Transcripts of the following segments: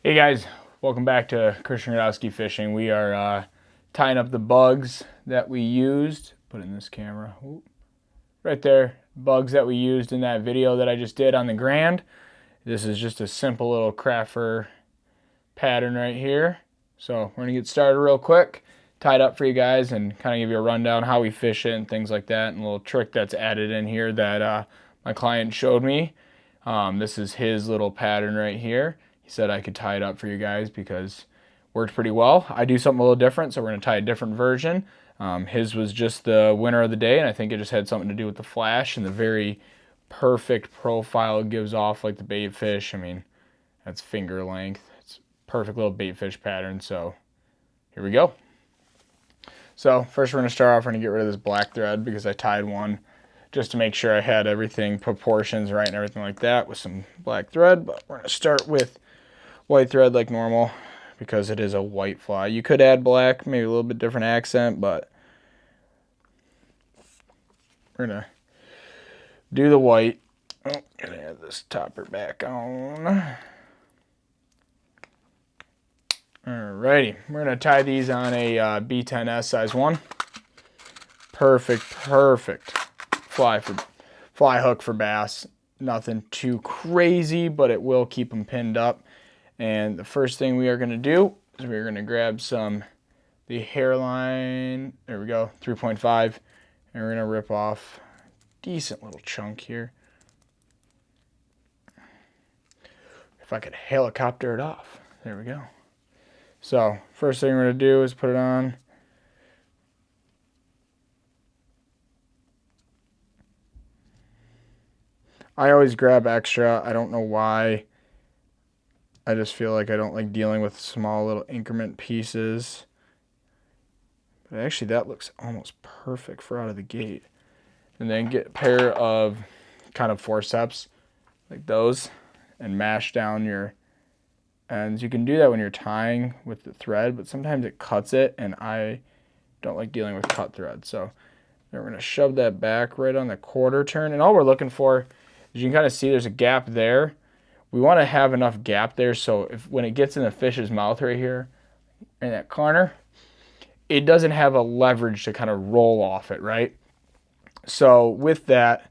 Hey guys, welcome back to Christian Radowski Fishing. We are tying up the bugs that we used. Put in this camera. Ooh, right there. Bugs that we used in that video that I just did on the Grand. This is just a simple little Craftfur pattern right here. So we're going to get started real quick. Tie it up for you guys and kind of give you a rundown how we fish it and things like that. And a little trick that's added in here that my client showed me. This is his little pattern right here. He said I could tie it up for you guys because it worked pretty well. I do something a little different, so we're going to tie a different version. His was just the winner of the day, and I think it just had something to do with the flash and the very perfect profile it gives off like the bait fish. I mean, that's finger length. It's a perfect little bait fish pattern, so here we go. So first we're going to start off, we're going to get rid of this black thread because I tied one just to make sure I had everything, proportions right and everything like that with some black thread. But we're going to start with white thread like normal because it is a white fly. You could add black, maybe a little bit different accent, but we're going to do the white. Oh, going to add this topper back on. Alrighty, we're going to tie these on a B10S size 1. Perfect fly hook for bass. Nothing too crazy, but it will keep them pinned up. And the first thing we are going to do is we're going to grab the hairline, there we go, 3.5, and we're going to rip off a decent little chunk here. If I could helicopter it off, there we go. So first thing we're going to do is put it on. I always grab extra. I don't know why. I just feel like I don't like dealing with small little increment pieces. But actually that looks almost perfect for out of the gate. And then get a pair of kind of forceps like those and mash down your ends. You can do that when you're tying with the thread, but sometimes it cuts it and I don't like dealing with cut thread. So then we're going to shove that back right on the quarter turn. And all we're looking for, as you can kind of see, there's a gap there. We want to have enough gap there so if when it gets in the fish's mouth right here in that corner, it doesn't have a leverage to kind of roll off it, right? So with that,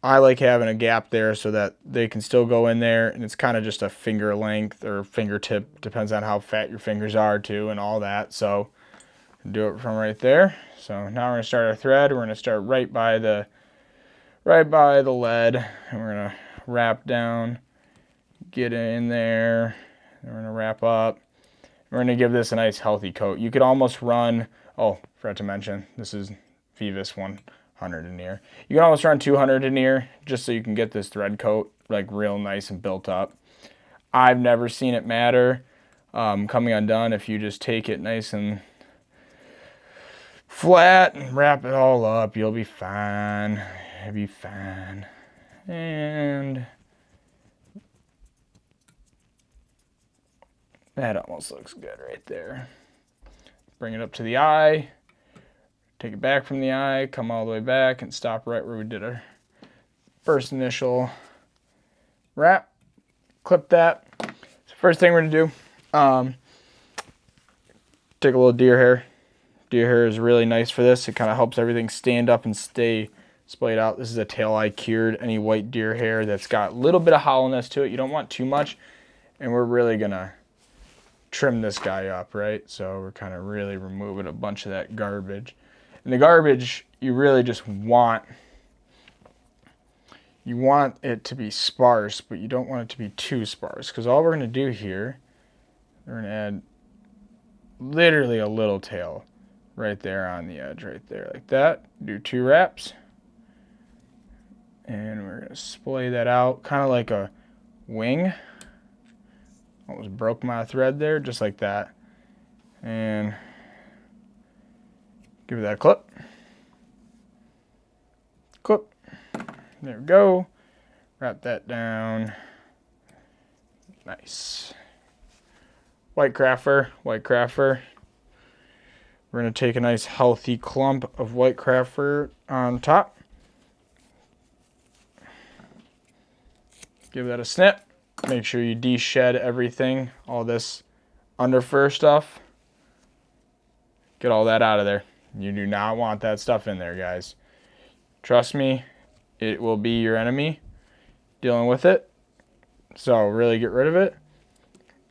I like having a gap there so that they can still go in there, and it's kind of just a finger length or fingertip, depends on how fat your fingers are too and all that. So do it from right there. So now we're going to start our thread. We're going to start right by the lead, and we're going to wrap down, get it in there, and we're going to wrap up. We're going to give this a nice healthy coat. You could almost run, oh, forgot to mention, this is Vivis 100 denier. You can almost run 200 denier just so you can get this thread coat like real nice and built up. I've never seen it matter coming undone if you just take it nice and flat and wrap it all up. You'll be fine. You'll be fine. And that almost looks good right there. Bring it up to the eye. Take it back from the eye, come all the way back, and stop right where we did our first initial wrap. Clip that. So first thing we're going to do, take a little deer hair. Deer hair is really nice for this. It kind of helps everything stand up and stay splayed out. This is a tail eye cured. Any white deer hair that's got a little bit of hollowness to it. You don't want too much. And we're really going to trim this guy up, right? So we're kind of really removing a bunch of that garbage. And the garbage, you really just want it to be sparse, but you don't want it to be too sparse. Because all we're going to do here, we're going to add literally a little tail right there on the edge, right there, like that. Do 2 wraps. And we're going to splay that out, kind of like a wing. Almost broke my thread there, just like that. And give it that clip. Clip. There we go. Wrap that down. Nice. White Craftfur. We're going to take a nice healthy clump of white Craftfur on top. Give that a snip. Make sure you de-shed everything, all this underfur stuff. Get all that out of there. You do not want that stuff in there, guys. Trust me, it will be your enemy dealing with it. So really get rid of it.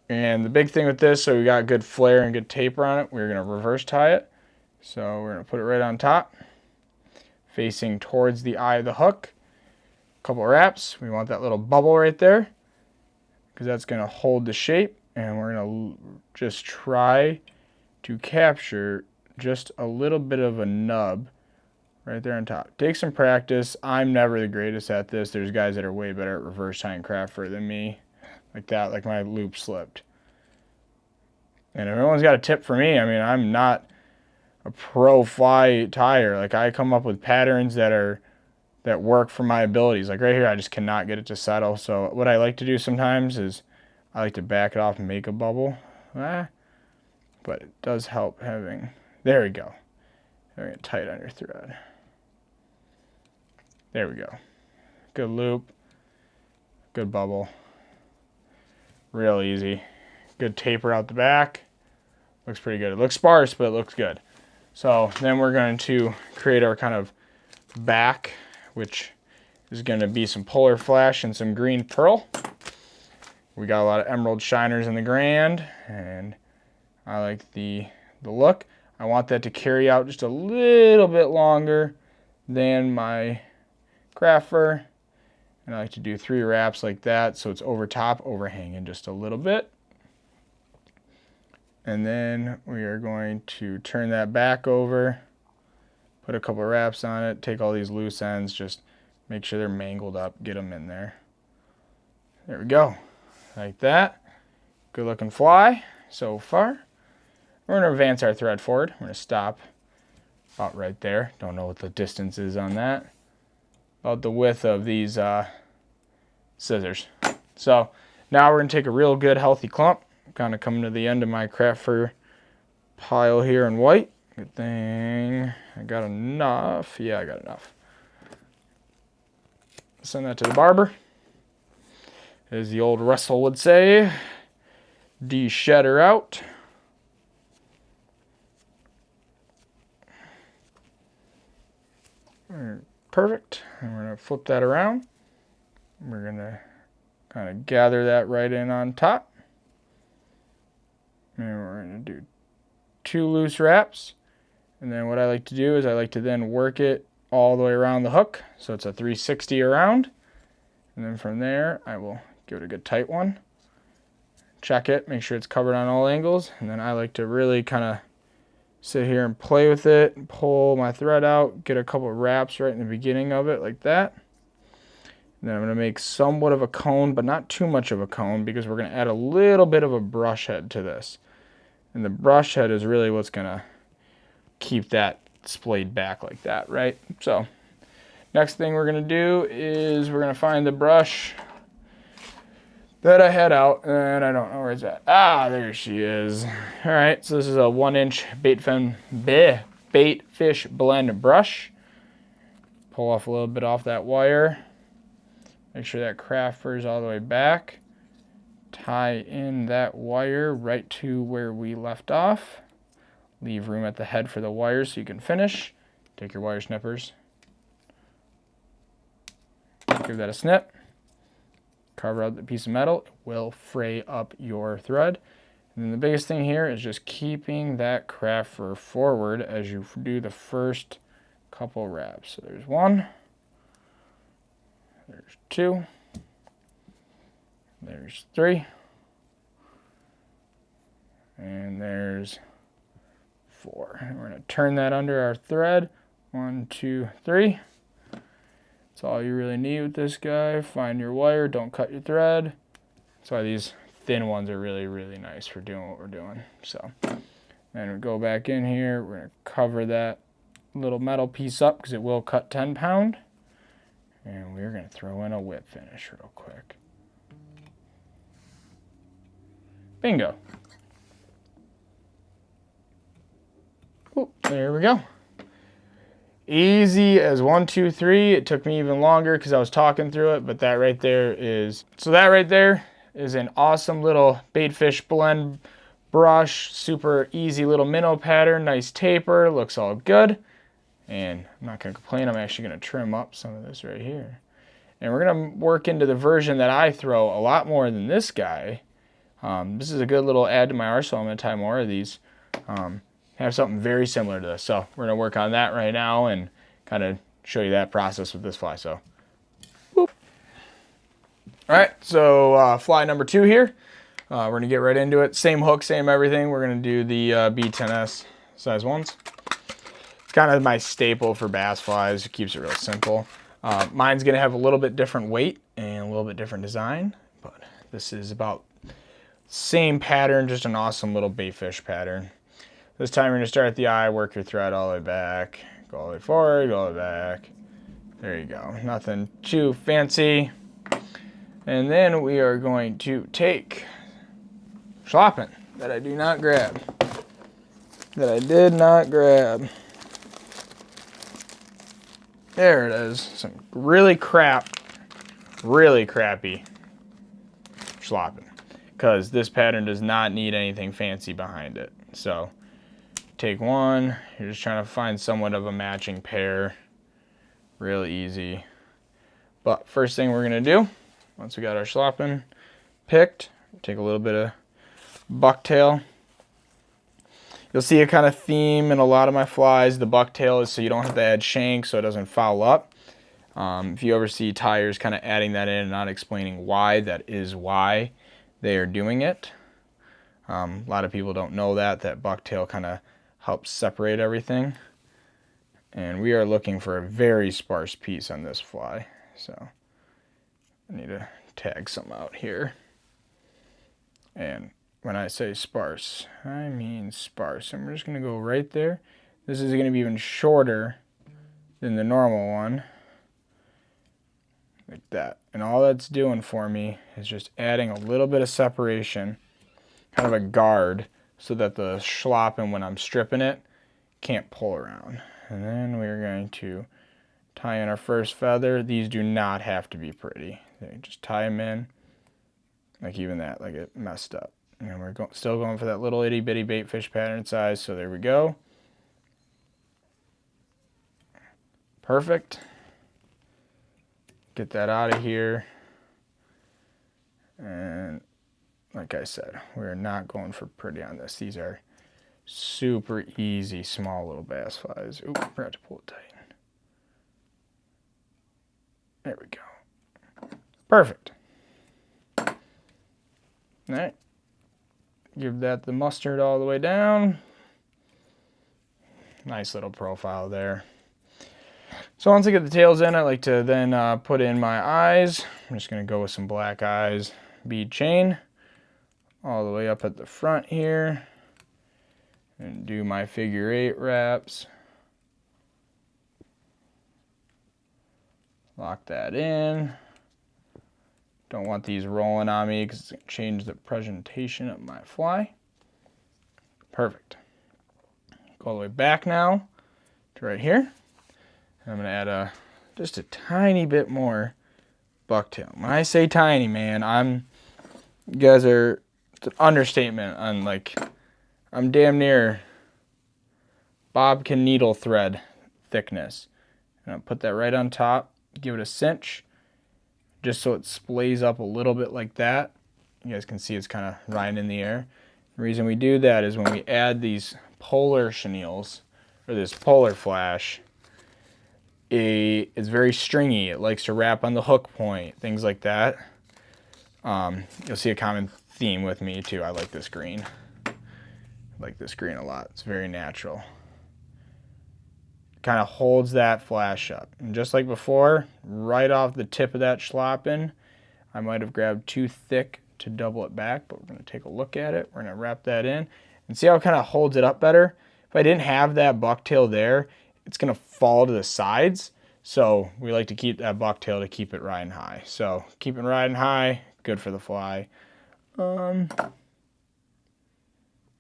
And the big thing with this, so we got good flare and good taper on it, we're going to reverse tie it. So we're going to put it right on top, facing towards the eye of the hook. A couple wraps. We want that little bubble right there because that's going to hold the shape. And we're going to just try to capture just a little bit of a nub right there on top. Take some practice. I'm never the greatest at this. There's guys that are way better at reverse tying craft fur than me. Like that, like my loop slipped. And if everyone's got a tip for me, I mean, I'm not a pro fly tyer. Like I come up with patterns that work for my abilities. Like right here, I just cannot get it to settle. So what I like to do sometimes is I like to back it off and make a bubble. But it does help having, there we go. Having it tight on your thread. There we go. Good loop. Good bubble. Real easy. Good taper out the back. Looks pretty good. It looks sparse, but it looks good. So then we're going to create our kind of back, which is going to be some polar flash and some green pearl. We got a lot of emerald shiners in the Grand, and I like the look. I want that to carry out just a little bit longer than my craft fur. And I like to do 3 wraps like that so it's over top, overhanging just a little bit. And then we are going to turn that back over, put a couple wraps on it, take all these loose ends, just make sure they're mangled up, get them in there. There we go, like that. Good looking fly so far. We're going to advance our thread forward. We're going to stop about right there. Don't know what the distance is on that. About the width of these scissors. So now we're going to take a real good healthy clump. Kind of coming to the end of my craft fur pile here in white. Good thing I got enough. Yeah, I got enough. Send that to the barber. As the old Russell would say, de-shed her out. Perfect. And we're going to flip that around. We're going to kind of gather that right in on top. And we're going to do 2 loose wraps. And then what I like to do is I like to then work it all the way around the hook. So it's a 360 around. And then from there, I will give it a good tight one. Check it, make sure it's covered on all angles. And then I like to really kind of sit here and play with it, and pull my thread out, get a couple of wraps right in the beginning of it like that. And then I'm going to make somewhat of a cone, but not too much of a cone because we're going to add a little bit of a brush head to this. And the brush head is really what's going to keep that splayed back like that, right? So next thing we're going to do is we're going to find the brush that I had out, and I don't know where it's at. Ah, there she is. All right, so this is a 1-inch bait fish blend brush. Pull off a little bit off that wire. Make sure that craft fur is all the way back. Tie in that wire right to where we left off. Leave room at the head for the wires so you can finish. Take your wire snippers. Give that a snip. Cover out the piece of metal. It will fray up your thread. And then the biggest thing here is just keeping that craft fur forward as you do the first couple wraps. So there's 1. There's 2. There's 3. And there's 4. And we're going to turn that under our thread. 1, 2, 3. That's all you really need with this guy. Find your wire, don't cut your thread. That's why these thin ones are really, really nice for doing what we're doing. So then we go back in here. We're going to cover that little metal piece up because it will cut 10 pound. And we're going to throw in a whip finish real quick. Bingo. Ooh, there we go. Easy as 1, 2, 3. It took me even longer because I was talking through it, but that right there is, so that right there is an awesome little baitfish blend brush. Super easy little minnow pattern. Nice taper. Looks all good. And I'm not going to complain. I'm actually going to trim up some of this right here. And we're going to work into the version that I throw a lot more than this guy. This is a good little add to my arsenal. I'm going to tie more of these. Have something very similar to this. So we're going to work on that right now and kind of show you that process with this fly. So, whoop. All right, so fly number 2 here. We're going to get right into it. Same hook, same everything. We're going to do the B10S size 1s. It's kind of my staple for bass flies. It keeps it real simple. Mine's going to have a little bit different weight and a little bit different design, but this is about same pattern, just an awesome little baitfish pattern. This time you're going to start at the eye, work your thread all the way back, go all the way forward, go all the way back. There you go. Nothing too fancy. And then we are going to take schlappen that I do not grab. That I did not grab. There it is. Some really crappy schlappen. Because this pattern does not need anything fancy behind it. So take one, you're just trying to find somewhat of a matching pair. Real easy. But first thing we're gonna do, once we got our schlappen picked, take a little bit of bucktail. You'll see a kind of theme in a lot of my flies. The bucktail is so you don't have to add shank so it doesn't foul up. If you ever see tyers kind of adding that in and not explaining why, that is why they are doing it. A lot of people don't know that bucktail kind of helps separate everything. And we are looking for a very sparse piece on this fly. So I need to tag some out here. And when I say sparse, I mean sparse. And we're just going to go right there. This is going to be even shorter than the normal one. Like that. And all that's doing for me is just adding a little bit of separation, kind of a guard, so that the schlappen, when I'm stripping it, can't pull around. And then we're going to tie in our first feather. These do not have to be pretty. They just tie them in, like even that, like it messed up. And we're still going for that little itty bitty baitfish pattern size. So there we go. Perfect. Get that out of here. And like I said, we're not going for pretty on this. These are super easy, small little bass flies. Ooh, forgot to pull it tight. There we go. Perfect. All right. Give that the mustard all the way down. Nice little profile there. So once I get the tails in, I like to then put in my eyes. I'm just going to go with some black eyes, bead chain, all the way up at the front here. And do my figure 8 wraps. Lock that in. Don't want these rolling on me because it's going to change the presentation of my fly. Perfect. Go all the way back now to right here. And I'm going to add just a tiny bit more bucktail. When I say tiny, man, you guys are, it's an understatement on like, I'm damn near bobbin needle thread thickness. And I'll put that right on top, give it a cinch, just so it splays up a little bit like that. You guys can see it's kind of riding in the air. The reason we do that is when we add these polar chenilles, or this polar flash, it's very stringy. It likes to wrap on the hook point, things like that. You'll see a common theme with me too. I like this green. I like this green a lot. It's very natural. Kind of holds that flash up. And just like before, right off the tip of that schlappen, I might have grabbed too thick to double it back, but we're going to take a look at it. We're going to wrap that in and see how it kind of holds it up better. If I didn't have that bucktail there, it's going to fall to the sides. So we like to keep that bucktail to keep it riding high. So keep it riding high, good for the fly.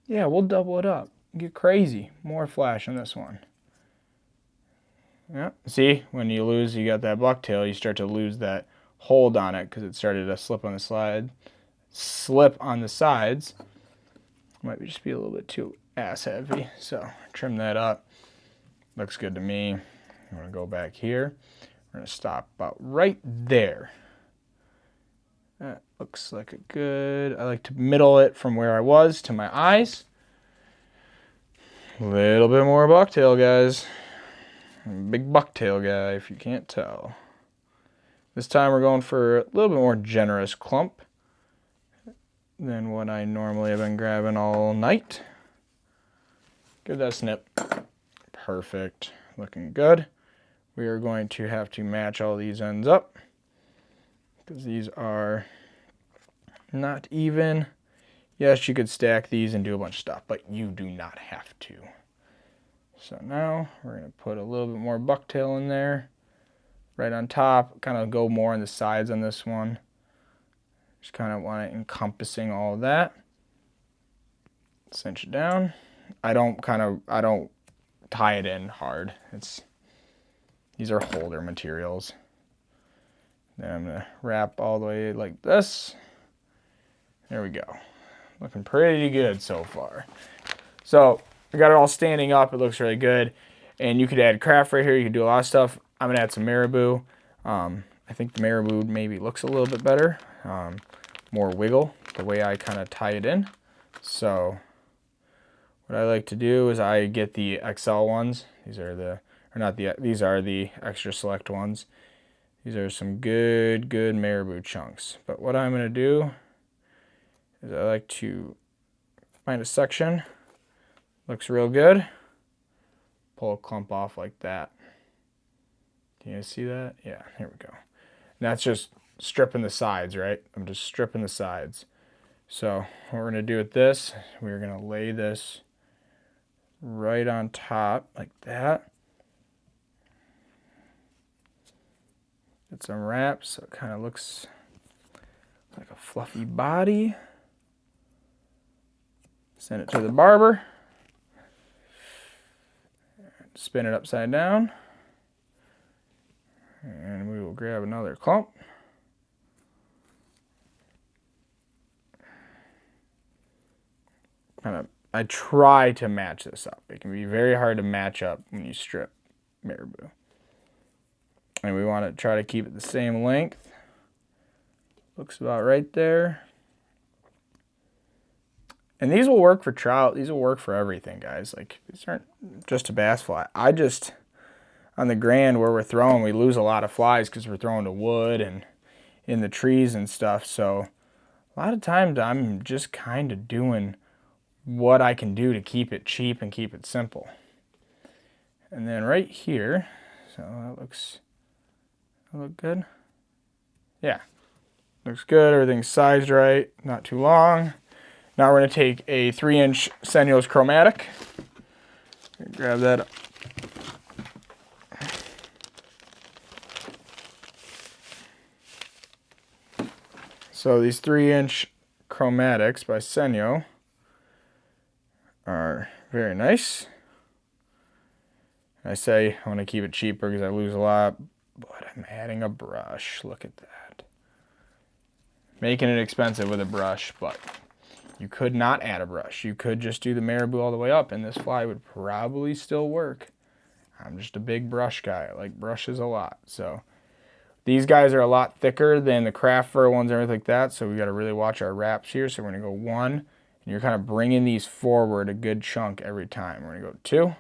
Yeah, we'll double it up. Get crazy. More flash on this one. Yeah, see, when you got that bucktail, you start to lose that hold on it because it started to slip on the slide. slip on the sides. Might just be a little bit too ass heavy, so trim that up. Looks good to me. I'm gonna go back here. We're gonna stop about right there. That looks like a good, I like to middle it from where I was to my eyes. A little bit more bucktail, guys. Big bucktail guy, if you can't tell. This time we're going for a little bit more generous clump than what I normally have been grabbing all night. Give that a snip. Perfect. Looking good. We are going to have to match all these ends up because these are not even. Yes, you could stack these and do a bunch of stuff, but you do not have to. So now we're going to put a little bit more bucktail in there. Right on top, kind of go more on the sides on this one. Just kind of want it encompassing all of that. Cinch it down. I don't tie it in hard. These are holder materials. Then I'm gonna wrap all the way like this. There we go. Looking pretty good so far. So I got it all standing up. It looks really good. And you could add craft right here. You can do a lot of stuff. I'm gonna add some marabou. I think the marabou maybe looks a little bit better. More wiggle the way I kind of tie it in. So what I like to do is I get the XL ones. These are these are the extra select ones. These are some good marabou chunks. But what I'm gonna do is I like to find a section. Looks real good. Pull a clump off like that. Can you guys see that? Yeah, here we go. And that's just stripping the sides, right? I'm just stripping the sides. So what we're gonna do with this, we're gonna lay this right on top like that. Get some wraps so it kind of looks like a fluffy body. Send it to the barber. Spin it upside down. And we will grab another clump. I try to match this up. It can be very hard to match up when you strip marabou. And we want to try to keep it the same length. Looks about right there. And these will work for trout. These will work for everything, guys. Like, these aren't just a bass fly. On the Grand where we're throwing, we lose a lot of flies because we're throwing to wood and in the trees and stuff. So a lot of times I'm just kind of doing what I can do to keep it cheap and keep it simple. And then right here, so that look good. Yeah, looks good. Everything's sized right, not too long. Now we're gonna take a 3-inch Senio's chromatic. Grab that up. So these 3-inch chromatics by Senio are very nice. I say I want to keep it cheaper because I lose a lot, but I'm adding a brush. Look at that. Making it expensive with a brush, but you could not add a brush. You could just do the marabou all the way up and this fly would probably still work. I'm just a big brush guy. I like brushes a lot. So these guys are a lot thicker than the Craftfur ones and everything like that, so we got to really watch our wraps here. So we're going to go 1, and you're kind of bringing these forward a good chunk every time. We're going to go 2.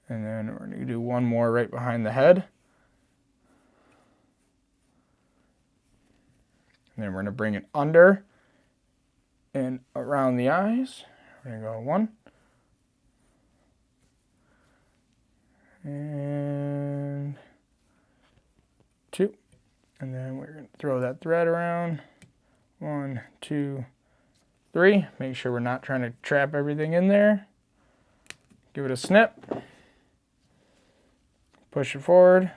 And then we're going to do 1 more right behind the head. And then we're going to bring it under and around the eyes. We're going to go 1. And 2. And then we're going to throw that thread around. 1, 2, 3. Make sure we're not trying to trap everything in there. Give it a snip. Push it forward.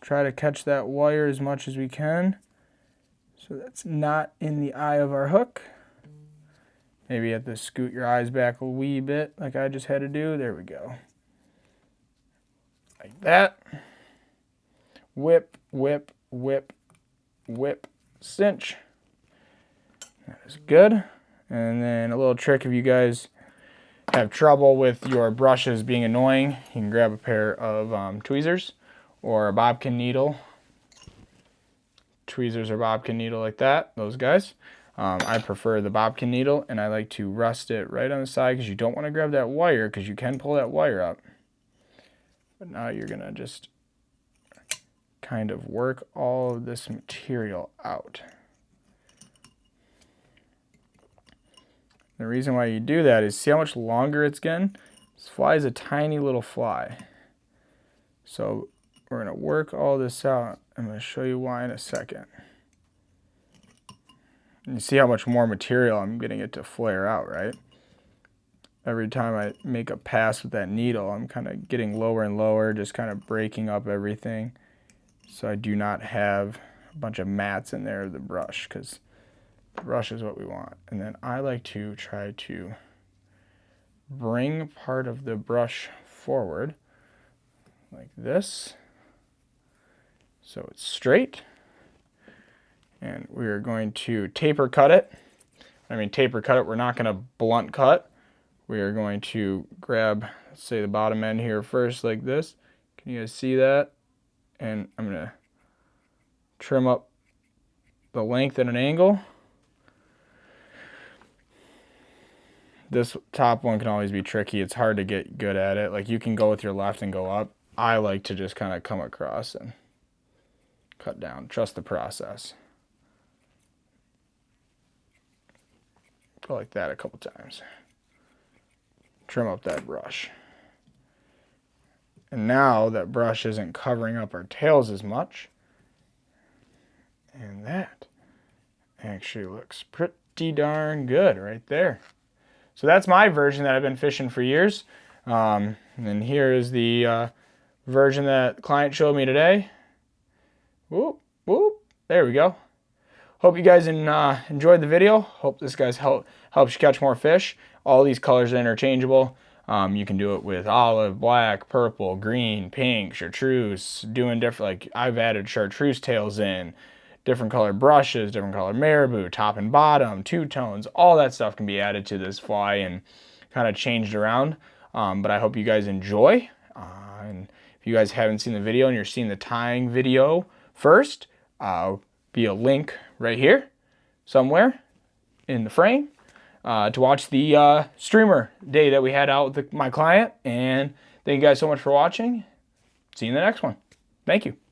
Try to catch that wire as much as we can so that's not in the eye of our hook. Maybe you have to scoot your eyes back a wee bit like I just had to do. There we go. Like that. Whip, whip, whip, whip, cinch. That is good. And then a little trick, if you guys have trouble with your brushes being annoying, you can grab a pair of tweezers or a bobbin needle. Tweezers or bobbin needle like that, those guys. I prefer the bobbin needle, and I like to rest it right on the side because you don't want to grab that wire because you can pull that wire up. But now you're going to just kind of work all of this material out. The reason why you do that is see how much longer it's getting? This fly is a tiny little fly. So we're going to work all this out. I'm going to show you why in a second. And you see how much more material I'm getting it to flare out, right? Every time I make a pass with that needle, I'm kind of getting lower and lower, just kind of breaking up everything. So I do not have a bunch of mats in there of the brush, because the brush is what we want. And then I like to try to bring part of the brush forward like this, so it's straight. And we're going to taper cut it. I mean, taper cut it, we're not going to blunt cut. We are going to grab, let's say, the bottom end here first like this. Can you guys see that? And I'm going to trim up the length at an angle. This top one can always be tricky. It's hard to get good at it. Like, you can go with your left and go up. I like to just kind of come across and cut down. Trust the process. Go like that a couple times. Trim up that brush. And now that brush isn't covering up our tails as much. And that actually looks pretty darn good right there. So that's my version that I've been fishing for years. And here is the version that the client showed me today. Whoop, whoop. There we go. Hope you guys enjoyed the video. Hope this guys helps you catch more fish. All these colors are interchangeable. You can do it with olive, black, purple, green, pink, chartreuse, doing different, like I've added chartreuse tails in, different color brushes, different color marabou, top and bottom, two tones, all that stuff can be added to this fly and kind of changed around. But I hope you guys enjoy. And if you guys haven't seen the video and you're seeing the tying video first, be a link right here somewhere in the frame to watch the streamer day that we had out with my client. And thank you guys so much for watching. See you in the next one. Thank you.